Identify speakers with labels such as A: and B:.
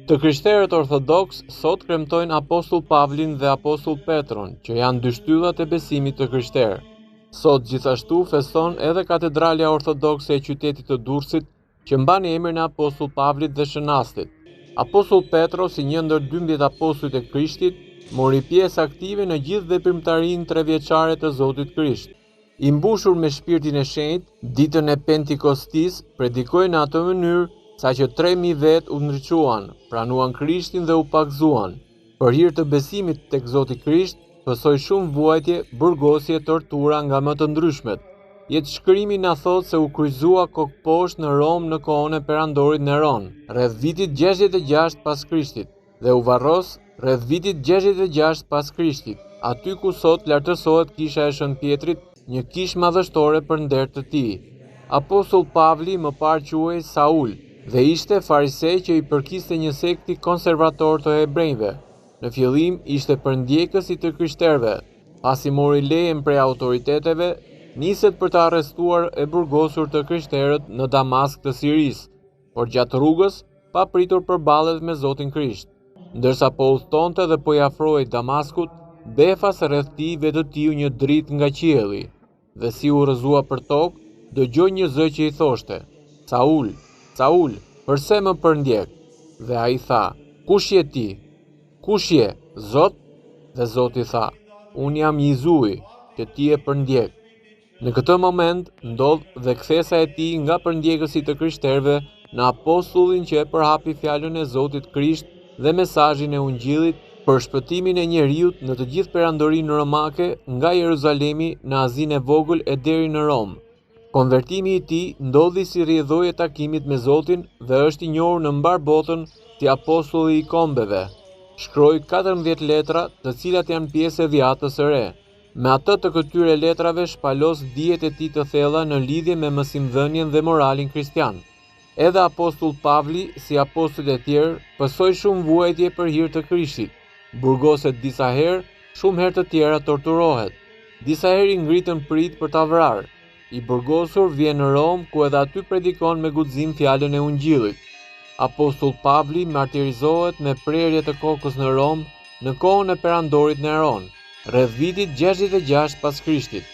A: Të krishterët orthodoks sot kremtojnë apostull Pavlin dhe apostull Petron, që janë dy shtyllat e besimit të krishterë. Sot gjithashtu feston edhe katedralja ortodokse e qytetit të Durrësit, që mban emrin e apostull Pavlit dhe Shënastit. Apostull Petro, si një ndër 12 apostujt e Krishtit, mori pjesë aktive në gjithë veprimtarinë 3 vjeçare të Zotit Krisht. I mbushur me Shpirtin e Shenjtë, ditën e Pentikostis, predikoi në atë mënyrë saqë 3000 vet u ndriçuan, pranuan Krishtin dhe u pagzuan. Për hir të besimit tek Zoti Krisht, pësoi shumë vuajtje, burgosje, tortura nga më të ndryshmet. Jetëshkrimi na thot se u kryqëzua kokëposhtë në Rom në kohën e perandorit Neron, rreth vitit 66 pas Krishtit, dhe u varros rreth vitit 66 pas Krishtit, aty ku sot lartësohet kisha e Shën Pjetrit, një kishë madhështore për nder të tij. Apostull Pavli më parë quhej Saul dhe ishte farisej që i përkiste një sekti konservator të hebrejve. Në fillim ishte përndjekës i të krishterëve. Pasi mori lejen prej autoriteteve, niset për të arrestuar e burgosur të krishterët në Damask të Sirisë, por gjatë rrugës papritur përballet me Zotin Krisht. Ndërsa po udhtonte dhe po i afrohej Damaskut, befas rreth tij vetëtiu një dritë nga qielli, dhe si u rrëzua për tokë, dëgjoi një zë që i thoshte: "Saul, Saul, përse më përndjek?" Dhe ai tha: "Kush je ti?" "Kush je, Zot?" Dhe Zoti tha: "Unë jam Jezui, që ti e përndjek." Në këtë moment ndodh dhe kthesa e tij nga përndjekësi të krishterëve në apostullin që e përhapi fjalën e Zotit Krisht dhe mesazhin e Ungjillit për shpëtimin e njeriut në të gjithë perandorinë romake, nga Jeruzalemi në Azinë e vogël e deri në Rom. Konvertimi i tij ndodhi si rrjedhojë e takimit me Zotin dhe është i njohur në mbar botën si apostulli i kombeve. Shkroi 14 letra, të cilat janë pjesë e dhjatës së re. Me atë të këtyre letrave shpalos dijet e tij të thella në lidhje me mësimdhënien dhe moralin kristian. Edhe apostull Pavli, si apostujt e tjerë, pësoi shumë vuajtje për hir të Krishtit. Burgoset disa herë, shumë herë të tjera torturohet. Disa herë i ngritën prit për ta vrarë. I burgosur vjen në Rom, ku edhe aty predikon me guxim fjalën e Ungjillit. Apostull Pavli martirizohet me prerje të kokës në Rom në kohën e perandorit Neron, rreth vitit 66 pas Krishtit.